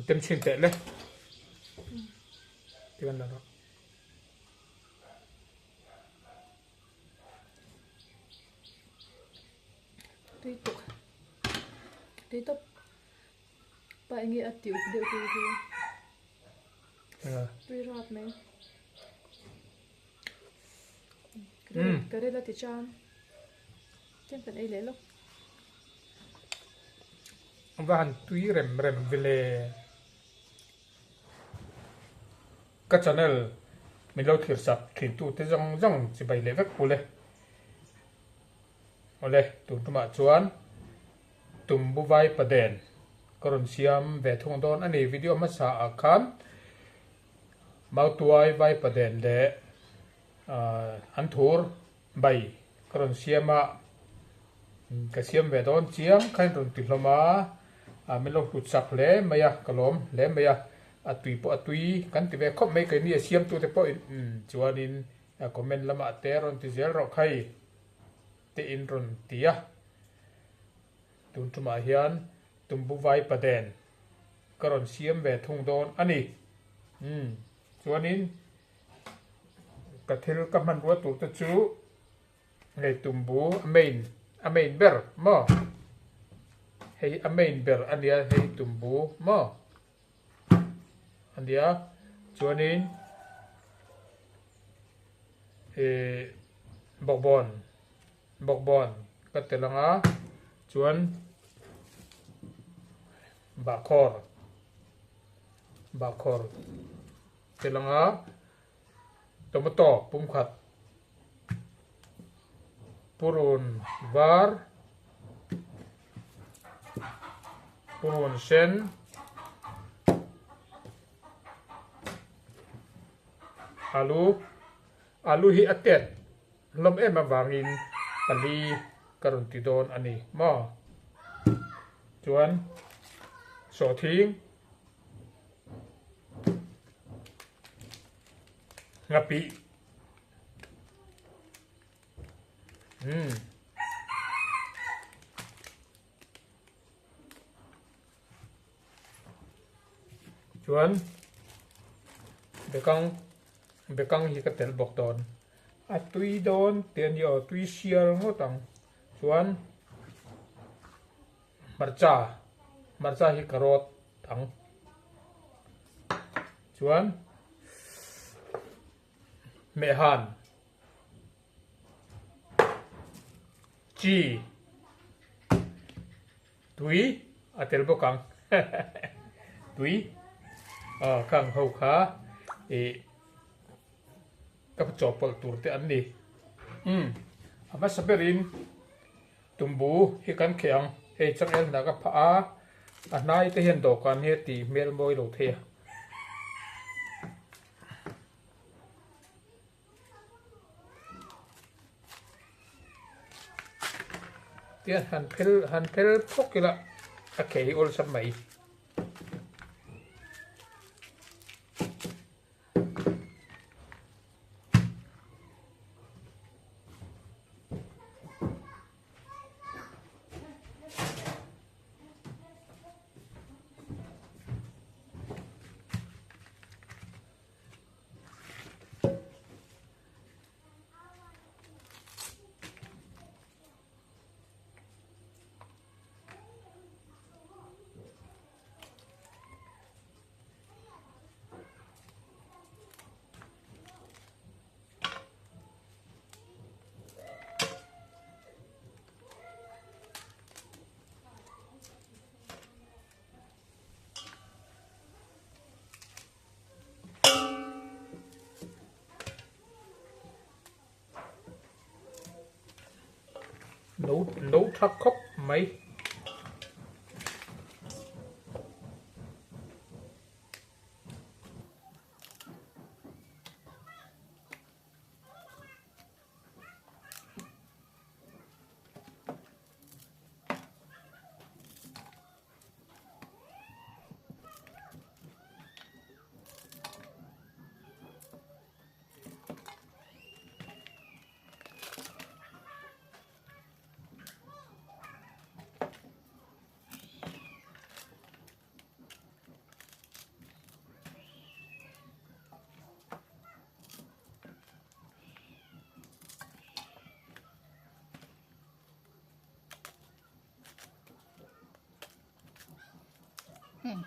tem chin tệ lên thì gần đó tí tục vậy nghĩa tiểu điều tuy rọt này cái đây là tí chan trên phần ấy lấy lúc và hẳn tuy rem về lệ các channel mình lâu thiệt sập thì tụ tới rong chỉ bày lệ vết của lệ tụi mà chuan Tumbu vaipaden karon siam ve thung don ani video ma sa akhan mau tuai vaipaden le an thur bai karon siama ka siam ve don chiang khain ron ti hloma melo tu chak le maya kalom le maya atui kan ti ve khop mai kai ni siam tu te po chuanin comment lama te ron ti zel ro khai te in ron tia tun ma hian tumbu vaipaden karon siam ve thung don ani chuanin ka thil ka man ro tu te chu ngai tumbu amain ber mo hei amain ber ania hei tumbu mo ania chuanin bokbon ka telanga chuan bakor telanga tomato pumkhat purun var purun sen alu hi atet lom em awangin pali karon ti don ani mo chuan so thing ngapi chuan bekang hi ka tel bok don tui don ten yo tui sial ngotang chuan marcha hi karot thang chuan mehan chi tui atel bokang tui kang ho kha ka chopol tur te an ni ama saberin tumbu hi kan kheng hei changel na ka pha a nai te hian dokan he ti mel moi lo the tian han phel phokila a khei ol sam mai nấu thắc khóc mấy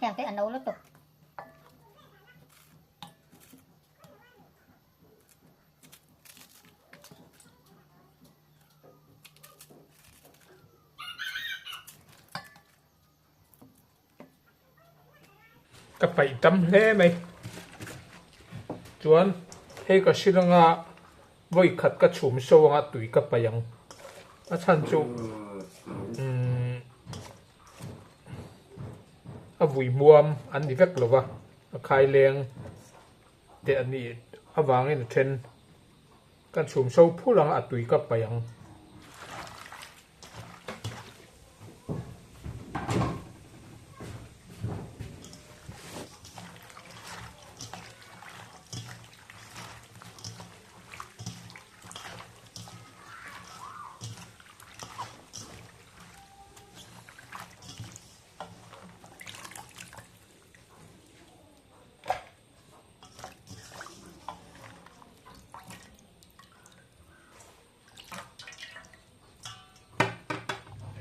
theo cái ăn nấu nó tục cái bảy trăm lẻ mày chuan hay cái xí nga với khát cái chùm sâu nga tùy cái bảy yang à chăn chú à vui muam anh đi vét lova à khai leng để anh đi à vàng lên trên cái chùm sâu phù lang à tùy cái bảy yang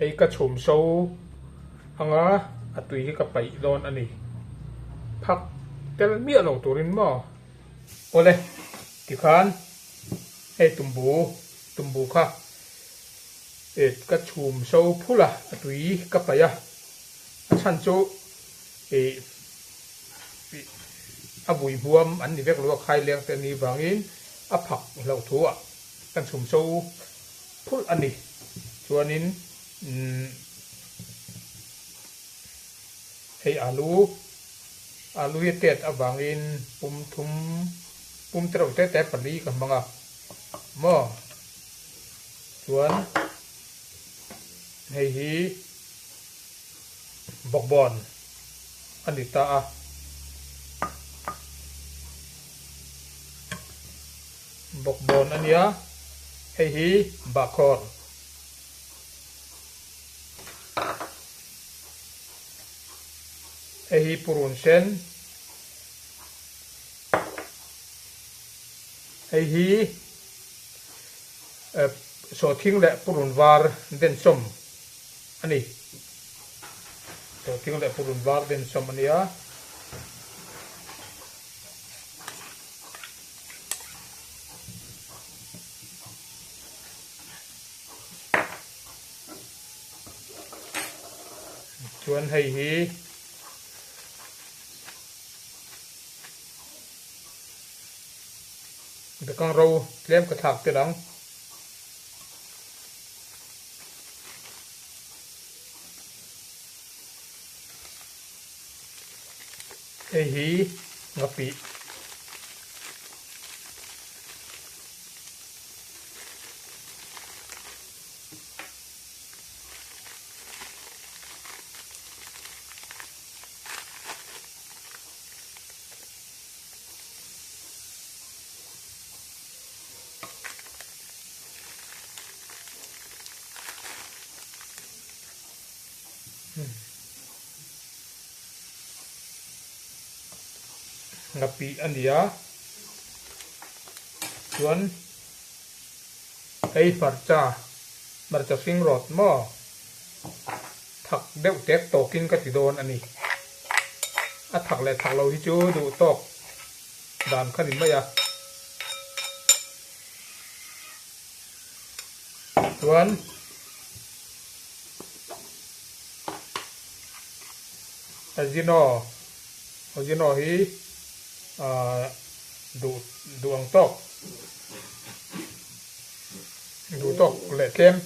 hay cái chùm sâu anh á à tùy cái bảy don anh đi phắc tel miệng lẩu turin mà ole thì khan hay tumbu kha cái chùm sâu phula à tùy cái bảy à chăn chú à vui buồm anh đi vét lúa khai liang tên đi vàng in à phật lẩu thua cái chùm sâu phul anh đi chuan in hay alu hết tết à vàng in pum trâu tết tết pali cả mga mo chuan hay hi bọc bòn anh đi ta bọc bòn anh ya hay hi bakor hi purun sen hi so thing le purun var den som ani so thing le purun var den som ania chuan hi cái con râu lem cái thạc cái đắng hi ngapi ngapi ania chuan ei marcha sing rot mo thak deuh tek tokin ka ti don ani a thak le thak lo hi chu du tok dan khanin maya chuan azino hi duang tok lệ kem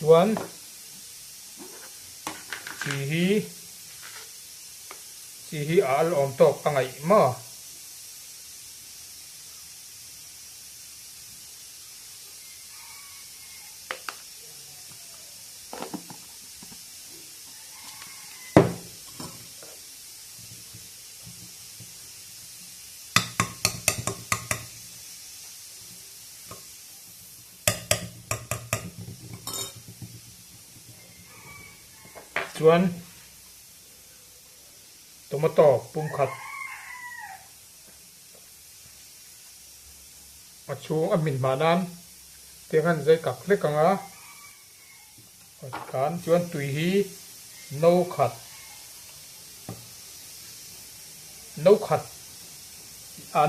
chuan chỉ hi al om tok angai ma chuan tomato pum khat a chung a min ma nan tiangan zai kak le kanga kan chuan tui hi no khat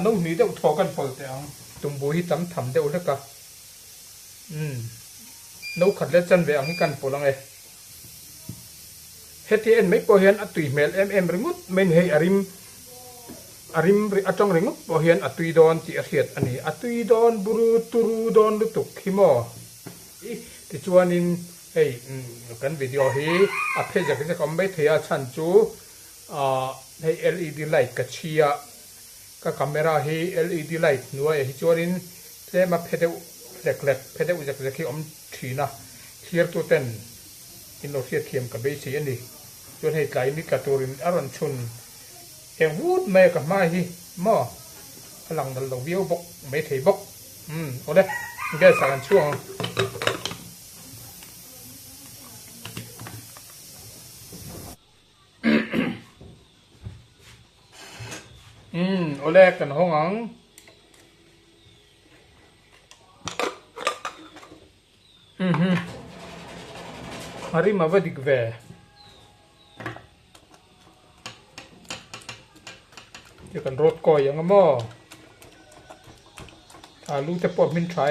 no ni deuh thaw kan pol te ang tumbu hi tam tham deuh le ka no khat le chan ve ang kan polang e heti en mai po hian atui mel em ringut men hei arim atong ringut po hian atui don ti a hiat ani atui don buru turu don lutuk himo ti chuanin hei kan video hi a phe jak jak om mai thea chan chu hei LED light ka chia ka camera hi LED light nuai hi chuanin tle ma phe deuh lek phe deuh jak jak hi om thina clear to ten in lo hiat thiam ka be si ani chuan hei tlai ni ka turin aron chun eng wut me ka mai hi mo alang dal lo viau bok me thei bok ole ge sa kan chuang ole kan hongang hari mawadik veจะกันรถก่อยยังมั้งลูกจะปวดมินใช้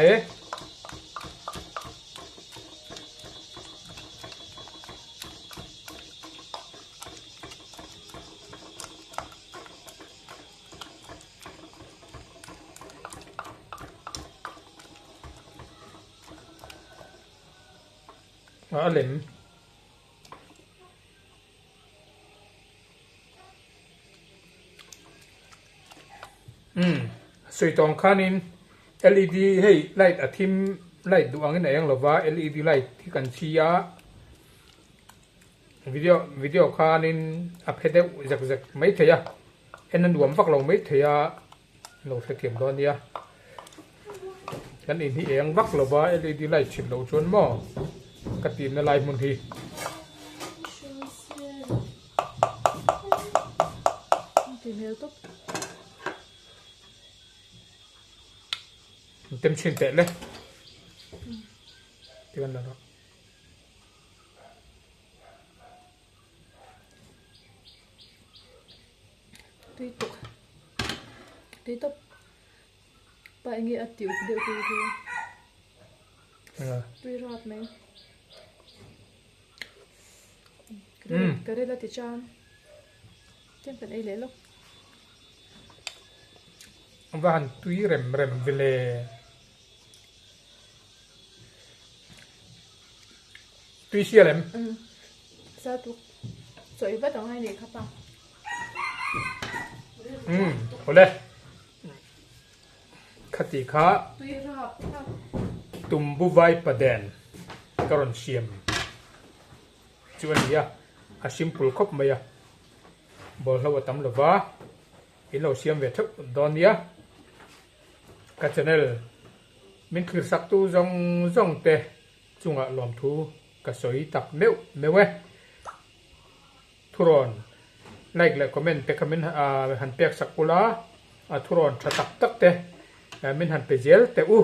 เหลมสวยตรงข้านิน LED ให้ไลท์อาทิมไลท์ดวงนี่ไหนยังหรอวะ LED ไลท์ที่กันชี้ยะวิดีโอข้านินอัพเดทจากไม่เทียเอ็นนั้นรวมฟักเราไม่เทียเราเทียมตอนนี้กันอินที่เองฟักเราว่า LED ไลท์ชิดเราชวนหม้อกระตีนอะไรบางทีเต็มชิ้นเตะเลยที่กันแล้วtuy tóc tại nghĩa tiểu đều tuy rọt này cái đây là thịt chan thêm phần ấy lấy lúc và hẳn tuy rem về lề tuy xia lem sao tụ sợi vắt ở hai này khắp à ole khati kha tuy rọt tumbu vaipaden karon siam chuan ya a simple khop maya bol lo tam lova ilo siam ve thuk donia ka channel min khir sak tu zong te chunga lom thu ka soi tak mewe thuron like le comment pe comment han pek sakula thuron thatak tak te min han pe zel te u